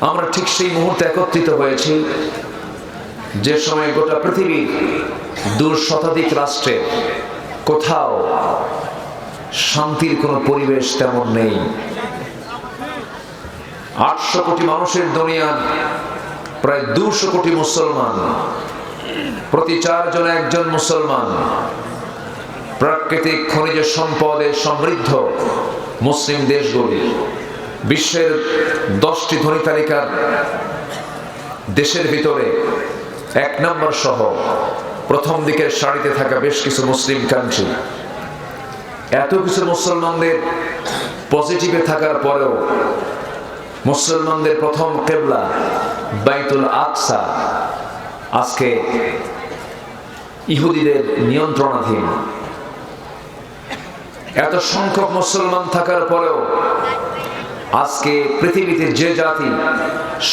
আমরা ঠিক সেই মুহূর্তে একত্রিত হয়েছি যে সময় গোটা পৃথিবীর 2 শতাধিক রাষ্ট্রে কোথাও শান্তির কোনো পরিবেশ তেমন নেই। 800 কোটি মানুষের দুনিয়ার প্রায় 200 কোটি মুসলমান, প্রতি 4 জনে একজন মুসলমান। প্রাকৃতিক খনিজ সম্পদে সমৃদ্ধ মুসলিম দেশগুলি বিশ্বের 10টি ধনী তালিকার দেশের ভিতরে 1 নম্বর সহ প্রথম দিকের সারিতে থাকা বেশ কিছু মুসলিম কান্ট্রি। এত কিছু মুসলমানদের পজিটিভে থাকার পরেও মুসলমানদের প্রথম কিবলা বাইতুল আকসা আজকে ইহুদিদের নিয়ন্ত্রণাধীন। এত সংখ্যক মুসলমান থাকার পরেও আজকে পৃথিবীতে যে জাতি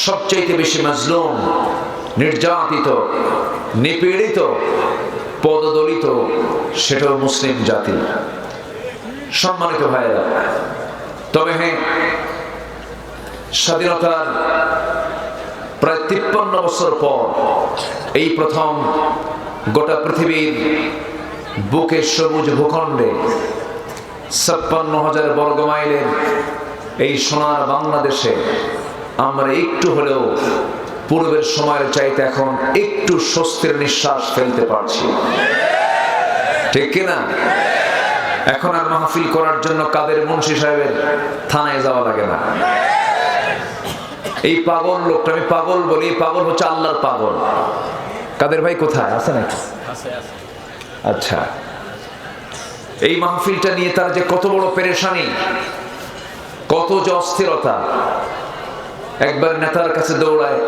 সবচেয়ে বেশি মাজলুম, নির্যাতিত, নিপীড়িত, পদদলিত, সেটাও মুসলিম জাতি। সম্মানিত ভাইয়েরা, তবে হ্যাঁ, স্বাধীনতার প্রায় 53 বছর পর এই প্রথম গোটা পৃথিবীর বুকে সবুজ ভূখণ্ডে 56,000 বর্গ মাইলের এই সোনার বাংলাদেশে আমরা একটু হলেও পূর্বের সময়ের চাইতে এখন একটু স্বস্তির নিঃশ্বাস ফেলতে পারছি, ঠিক কিনা? এখন আর মাহফিল করার জন্য কাদের মুন্সি সাহেবের থানায় যাওয়া লাগে না। এই পাগল লোকটা, আমি পাগল বলি, পাগল হচ্ছে আল্লাহর পাগল। কাদের ভাই কোথায় আছে নাকি? আচ্ছা, এই মাহফিলটা নিয়ে তার যে কত বড় পেরেশানি, কত যে অস্থিরতা। একবার নেতার কাছে দৌড়ায়,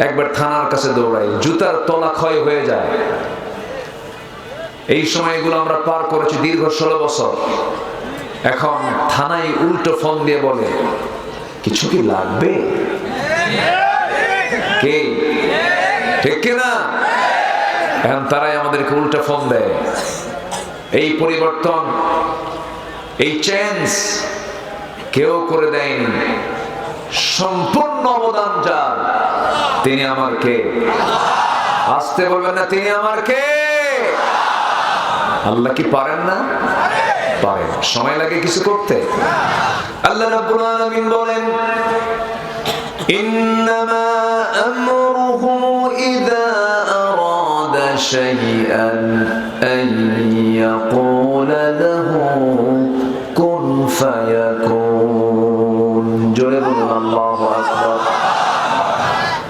একবার থানার কাছে দৌড়ায়, জুতার তলা ক্ষয় হয়ে যায়। এই সময়গুলো আমরা পার করেছি দীর্ঘ 16 বছর। এখন থানায় উল্টো ফোন দিয়ে বলে, কিছু কি লাগবে? কে? ঠিক কিনা? এখন তারাই আমাদেরকে উল্টো ফোন দেয়। এই পরিবর্তন, এই চেঞ্জ কেউ করে দেয়নি, সম্পূর্ণ অবদান যার, তিনি আমার কে? আসতে বলবেন না, তিনি আমার কে? আল্লাহ কি পারেন না? পারেন। সময় লাগে কিছু করতে। আল্লাহ রাব্বুল আলামিন বলেন, ইন্নামা আমরুহু ইযা আরাদা শাইআন আন ইয়াকুলা লাহু কুন ফায়াকুন। জোরে বলুন আল্লাহু আকবার।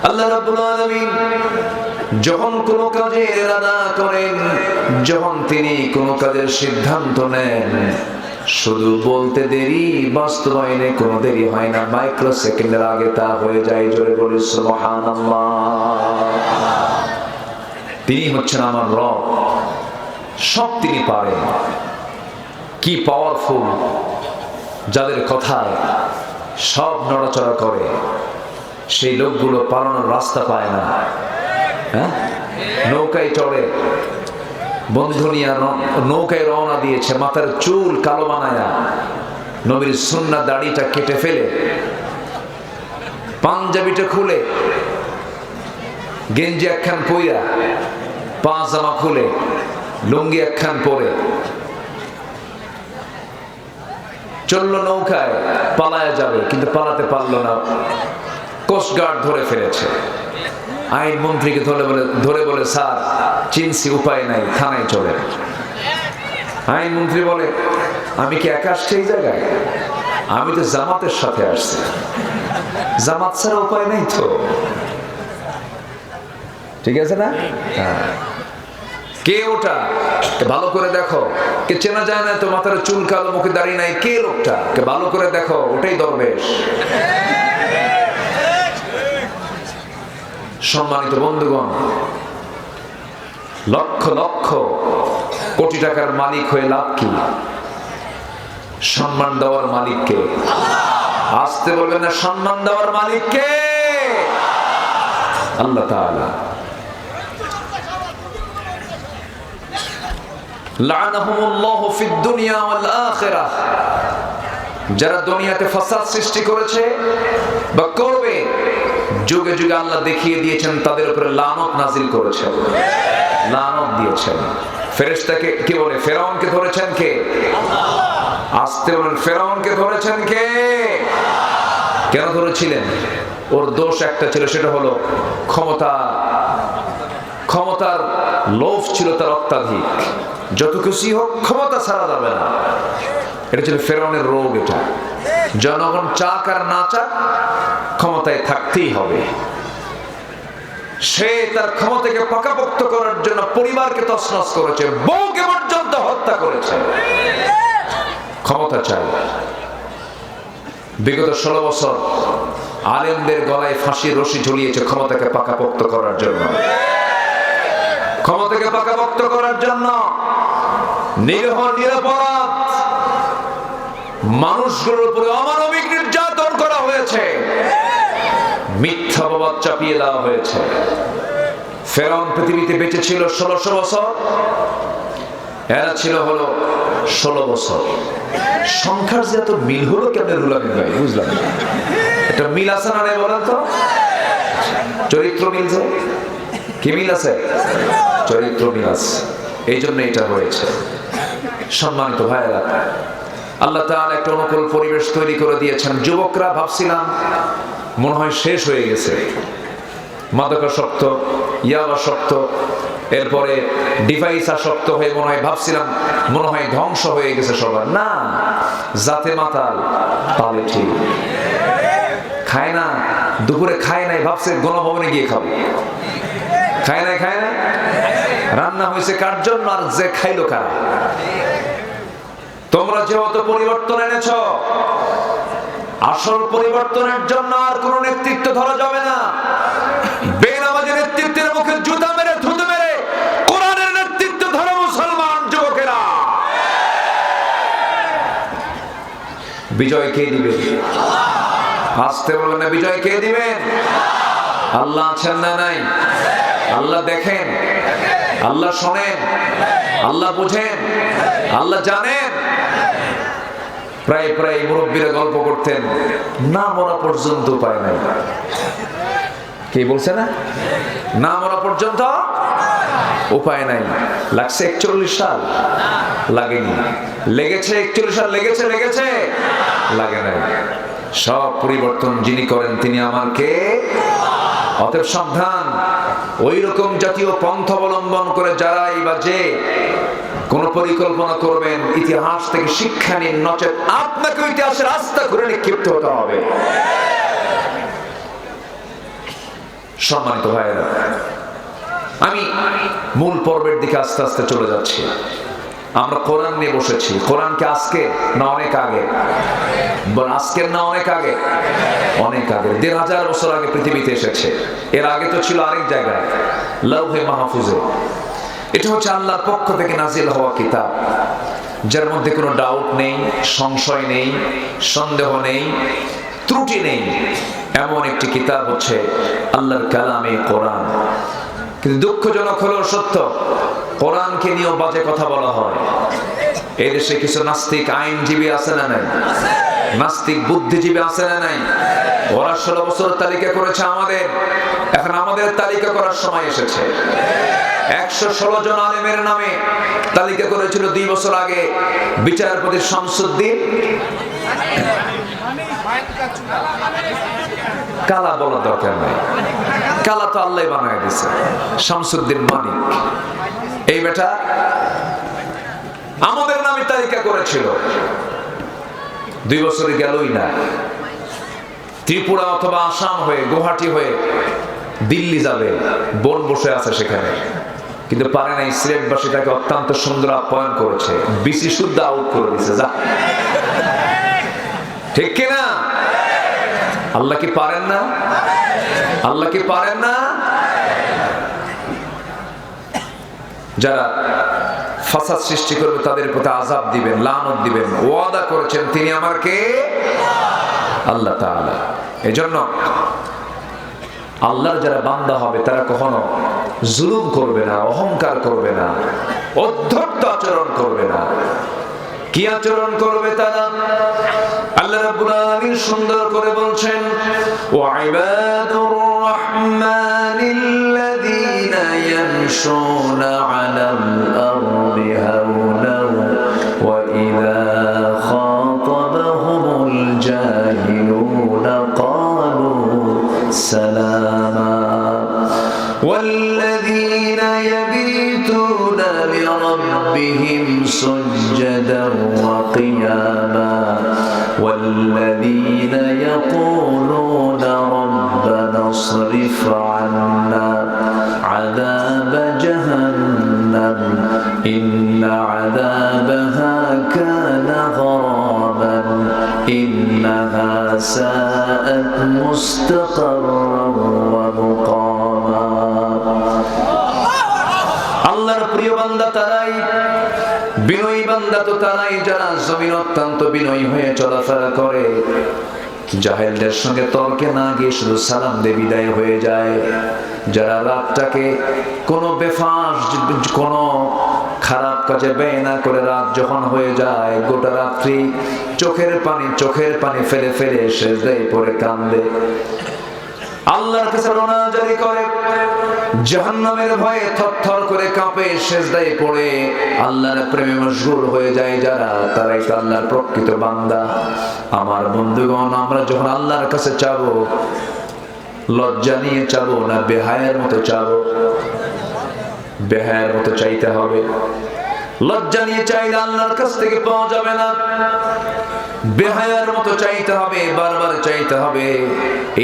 আল্লাহ রাব্বুল আলামিন যখন কোন কাজের ইরাদা করেন, যখন তিনি কোন কাজের সিদ্ধান্ত নেন, শুধু বলতে দেরি, বাস্তবায়নে কোনো দেরি হয় না, মাইক্রো সেকেন্ডের আগে তা হয়ে যায়। জোরে বলি সুবহানাল্লাহ। তিনি হচ্ছেন আমার রব, সব তিনি পারেন। কি পাওয়ারফুল, যাদের কথায় সব নড়াচড়া করে, সেই লোকগুলো পালানোর রাস্তা পায় না। হ্যাঁ, নৌকায় চড়ে, বন্ধু নিয়ে নৌকায় রওনা দিয়েছে, মাথার চুল কালো বানায়া, নবীর সুন্নাহ দাড়িটা কেটে ফেলে, পাঞ্জাবিটা খুলে, গেঞ্জি একখান পইরা, পাজামা খুলে, লুঙ্গি একখান পরে চললো নৌকায়, পালায়া যাবে, কিন্তু পালাতে পারলো না। কোস্টগার্ড ধরে ফেলেছে। আইন মন্ত্রীকে ধরে বলে, স্যার চিনছি, উপায় নাই, থানায় চলে। আইন মন্ত্রী বলে, আমি কি একা আসছি এই জায়গায়? আমি তো জামাতের সাথে আসছি, জামাত ছাড়া উপায় নেই তো। ঠিক আছে না? হ্যাঁ। কে ওটা? ভালো করে দেখো। কে চেনা যায় না তো, মাথার চুল কালো, মুখে দাড়ি নাই, কে লোকটা? কে ভালো করে দেখো, ওটাই দরবেশ। সম্মানিত বন্ধুগণ, লক্ষ লক্ষ কোটি টাকার মালিক হয়ে লাভ কি? সম্মান দেওয়ার মালিককে। আসতে বলবেন না, সম্মান দেওয়ার মালিককে আল্লাহ তাআলা। লাআনাহুমুল্লাহু ফিদ দুনিয়া ওয়াল আখিরাহ। যারা দুনিয়াতে ফাসাদ সৃষ্টি করেছে বা করবে, যুগে যুগে আল্লাহ দেখিয়ে দিয়েছেন, তাদের উপরে লানত নাজিল করেছেন, লানত দিয়েছেন। ফেরেশতাকে কি বলে? ফেরাউনকে ধরেছেন কে? আসতে বলেন, ফেরাউনকে ধরেছেন কে? কেন ধরেছিলেন? ওর দোষ একটা ছিল, সেটা হলো ক্ষমতার লোভ ছিল তার অত্যাধিক। যত কিছুই হোক ক্ষমতা ছাড়া যাবে না, এটা ছিল ফেরাউনের রোগ। এটা জনগণ চাক আর না চাক ক্ষমতায় থাকতেই হবে। সে তার ক্ষমতাকে পাকাপোক্ত করার জন্য পরিবারকে তছনছ করেছে, বউকে পর্যন্ত হত্যা করেছে। ক্ষমতা চাই। বিগত 16 বছর আলেমদের গলায় ফাঁসির রশি ঝুলিয়েছে ক্ষমতাকে পাকাপোক্ত করার জন্য, ক্ষমতাকে পাকাপোক্ত করার জন্য। নিরীহ নিরপরাধ মানুষগুলোর উপরে অমানবিক নির্যাতন করা হয়েছে, মিথ্যা অপবাদ চাপিয়ে দেওয়া হয়েছে। ফেরাউন পৃথিবীতে বেঁচে ছিল 1600 বছর, এরা ছিল হলো 16 বছর। সংখ্যার যে এত মিল হলো কেমন রুলামি ভাই, বুঝলাম না। এটা মিল আছে না নাই বলেন তো? চরিত্র মিল যে কি মিল আছে? চরিত্র মিল আছে, এই জন্য এটা হয়েছে। সম্মানিত ভাইয়েরা, আল্লাহ তাআলা একটা অনুকূল পরিবেশ তৈরি করে দিয়েছেন। যুবকরা ভাবছিলাম মনে হয় শেষ হয়ে গেছে, মাদকাসক্ত, ইয়াবাসক্ত, এরপরে ডিভাইস আসক্ত হয়ে ভাবছিলাম মনে হয় ধ্বংস হয়ে গেছে সবার। না, জাতে মাতাল তাহলে ঠিক। খায় না, দুপুরে খায় নাই, ভাবছে গণভবনে গিয়ে খাবো। খায় নাই, রান্না হয়েছে কার জন্য আর যে খাইলো কারা? তোমরা যেহেতু পরিবর্তন এনেছ, আসল পরিবর্তনের জন্য আর কোন নেতৃত্ব ধরা যাবে না। বেনামাজি নেতৃত্বের মুখে জুতা মেরে থুতু মেরে কোরআনের নেতৃত্ব ধরো মুসলমান যুবকেরা। বিজয় কে দিবে? আসতে বলেন না, বিজয় কে দিবেন? আল্লাহ আছেন না নাই? আল্লাহ দেখেন, আল্লাহ শোনেন, আল্লাহ বুঝেন, আল্লাহ জানেন। প্রায় মুরব্বীরা গল্প করতেন, না মরা পর্যন্ত উপায় নাই। কে বলছে না? না মরা পর্যন্ত উপায় নাই। লাগছে 41 সাল, লাগেনি। লেগেছে 41 সাল, লেগেছে লাগে নাই। সব পরিবর্তন যিনি করেন তিনি আমার কে? অতএব সাবধান, ওই রকম জাতীয় পন্থা অবলম্বন করে যারাই বা যে কোন পরিকল্পনা করবেন, ইতিহাস থেকে শিক্ষা নিন, নচেত আপনাকে ইতিহাসের রাস্তা ঘুরে নিক্ষিপ্ত হতে হবে। সম্মানিত ভাইয়েরা, আমি মূল পর্বের দিকে আস্তে আস্তে চলে যাচ্ছি। আমরা কোরআন নিয়ে বসেছি। কোরআনকে আজকে না অনেক আগে? আজকের না অনেক আগে? অনেক আগে, 1500 বছর আগে পৃথিবীতে এসেছে। এর আগে তো ছিল আরেক জায়গায়, লাউহে মাহফুজে। এটা হচ্ছে আল্লাহর পক্ষ থেকে নাজিল হওয়া কিতাব, যার মধ্যে কোনো ডাউট নেই, সংশয় নেই, সন্দেহ নেই, ত্রুটি নেই। এমন একটি কিতাব হচ্ছে আল্লাহর কালামে কোরআন। কিন্তু দুঃখজনক হলেও সত্য, কোরআনকে নিয়েও বাজে কথা বলা হয়। এই দেশে কিছু নাস্তিক আইনজীবী আছে না নাই? নাস্তিক বুদ্ধিজীবী আছে না নাই? ওরা 16 বছর তালিকা করেছে আমাদের, এখন আমাদের তালিকা করার সময় এসেছে। 116 জন আলেমের নামে তালিকা করেছিল 2 বছর আগে বিচারপতি শামসুদ্দিন। কালা বলার দরকার নাই, কালা তো আল্লাহ বানায় দিয়েছে। শামসুদ্দিন মানিক এই বেটা আমাদের নামে তালিকা করেছিল। 2 বছরে গেলই না। ত্রিপুরা অথবা আসাম হয়ে, গুয়াহাটি হয়ে দিল্লি যাবে, বোন বসে আছে সেখানে, কিন্তু পারে নাই। সিলেটবাসী তাকে অত্যন্ত সুন্দর আপ্যায়ন করেছে, বিসি শুদ্ধ আউট করে দিছে। যা, ঠিক কিনা? আল্লাহ কি পারেন না? আল্লাহ কি পারেন না? যারা ফাসাদ সৃষ্টি করবে তাদের প্রতি আযাব দিবেন, লানত দিবেন, ওয়াদা করেছেন তিনি আমার কে? আল্লাহ তাআলা। এজন্য আল্লাহর যারা বান্দা হবে তারা কখনো জুলুম করবে না, অহংকার করবে না, অধ্যত্ত আচরণ করবে না। কি আচরণ করবে তারা? আল্লাহ রাব্বুল আলামিন সুন্দর করে বলছেন, ওয়া ইবাদুর الرحمن الذين يمشون على الأرض هونا وإذا خاطبهم الجاهلون قالوا سلاما والذين يبيتون لربهم سجدا وقياما والذين يقولون ربنا اصرف عنا عذاب جهنم إن عذابها كان غراما إنها ساءت مستقرا ومقاما আল্লাহর প্রিয় বান্দা তারাই, বিনয়ী বান্দা তো তারাই যারা জমিন অত্যন্ত বিনয়ী হয়ে চলাফেরা করে, জাহেলদের সঙ্গে তর্কে না গিয়ে শুধু সালাম দিয়ে বিদায় হয়ে যায়, যারা রাতটাকে কোনো বেফাস কোনো খারাপ কাজে ব্যয় না করে রাত যখন হয়ে যায় গোটা রাত্রি চোখের পানি ফেলে ফেলে সেজদায় পড়ে কান্দে, আল্লাহর কাছে রোনাজারি করে, জাহান্নামের ভয়ে থরথর করে কাঁপে, সেজদায় পড়ে আল্লাহর প্রেমে মশগুল হয়ে যায় যারা, তারাই তো আল্লাহর প্রকৃত বান্দা। আমার বন্ধুগণ, আমরা যখন আল্লাহর কাছে চাবো লজ্জা নিয়ে চাবো না বেহায়ার মতো চাবো? বেহায়ার মতো চাইতে হবে। লজ্জা নিয়ে চাইলে আল্লাহর কাছ থেকে পাওয়া যাবে না, বেহায়ার মতো চাইতে হবে, বারবার চাইতে হবে।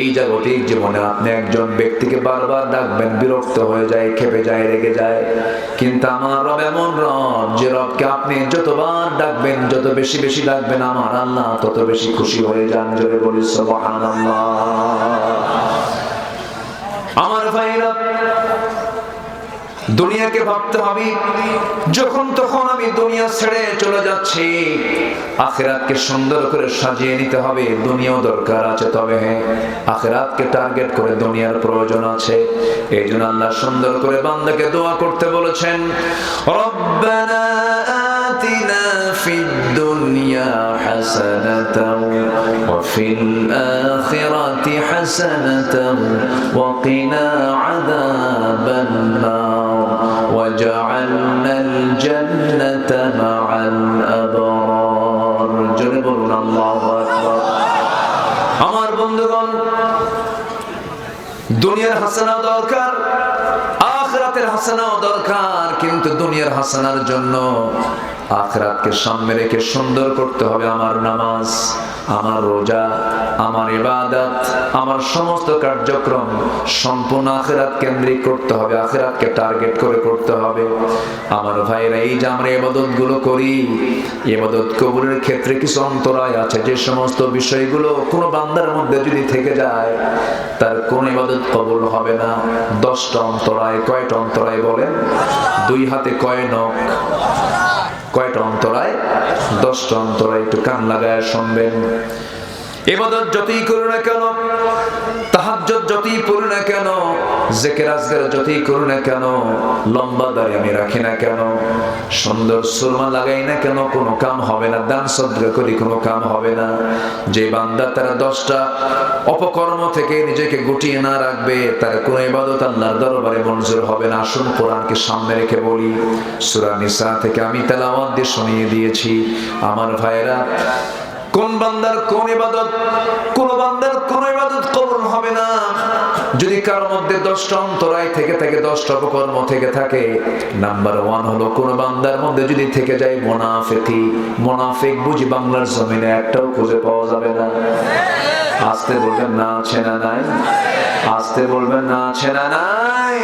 এই জাগতিক জীবনে আপনি একজন ব্যক্তিকে বারবার ডাকবেন, বিরক্ত হয়ে যায়, খেপে যায়, রেগে যায়, কিন্তু আমার রব এমন রব যে রবকে আপনি যতবার ডাকবেন, যত বেশি বেশি ডাকবেন, আমার আল্লাহ তত বেশি খুশি হয়ে যান। জোরে বলি সুবহানাল্লাহ। আমার ভাইরা, দুনিয়াকে ভাবতে হবে যখন তখন আমি দুনিয়া ছেড়ে চলে যাচ্ছি, আখিরাতকে সুন্দর করে সাজিয়ে নিতে হবে। দুনিয়াও দরকার আছে, তবে হ্যাঁ, আখিরাতকে টার্গেট করে দুনিয়ার প্রয়োজন আছে। এই জন্য আল্লাহ সুন্দর করে বান্দাকে দোয়া করতে বলেছেন, রব্বানা আতিনা ফিদ দুনিয়া হাসানাতাও ওয়া ফিল আখিরাতি হাসানাতাও ওয়া কিনা আযাবান নার وجعلنا الجنة مع الأبرار জোরে বলুন আল্লাহু আকবার। আমার বন্ধুগণ, দুনিয়ার হাসানা দরকার, আখিরাতের হাসানাও দরকার, কিন্তু দুনিয়ার হাসানার জন্য আখিরাতকে সামনে রেখে সুন্দর করতে হবে আমার নামাজ, আমার রোজা, আমার ইবাদত, আমার সমস্ত কার্যক্রম সম্পূর্ণ আখিরাত কেন্দ্রিক করতে হবে, আখিরাতকে টার্গেট করে করতে হবে। আমার ভাইরা, এই যে আমরা ইবাদত গুলো করি, ইবাদত কবুলের ক্ষেত্রে কিছু অন্তরায় আছে। যে সমস্ত বিষয়গুলো কোনো বান্দার মধ্যে যদি থেকে যায়, তার কোন ইবাদত কবুল হবে না। 10টা অন্তরায়। কয়টা অন্তরায় বলেন? 2 হাতে কয় নখ? কয়টা অন্তরায়? 10টা অন্তরায়। একটু কান লাগায় শুনবেন। ইবাদত যতই করো না কেন, তাহাজ্জুদ যতই পড়ো না কেন, জিকির আজকার যতই করো না কেন, লম্বা দাড়ি আমি রাখি না কেন, সুন্দর সুরমা লাগাই না কেন, কোনো কাম হবে না। দান সদকা করি, কোনো কাম হবে না। যে বান্দা তারা 10টা অপকর্ম থেকে নিজেকে গুটিয়ে না রাখবে, তার কোনো ইবাদত আল্লাহর দরবারে মঞ্জুর হবে না। আসুন কোরআনকে সামনে রেখে বলি, সূরা নিসা থেকে আমি তেলাওয়াত দিয়ে শুনিয়ে দিয়েছি। আমার ভাইরা, কোন বান্দার কোন ইবাদত, কোন বান্দার কোন ইবাদত কবুল হবে না যদি কারোর মধ্যে 10টা অন্তরায় থেকে থাকে, 10টা অপকর্ম থেকে থাকে। নাম্বার 1 হলো, কোন বান্দার মধ্যে যদি থেকে যায় মুনাফিকি। মুনাফিক বুঝি বাংলার জমিনে একটাও খুঁজে পাওয়া যাবে না। আসতে বলবেন না আছে না নাই? আসতে বলবেন না আছে না নাই?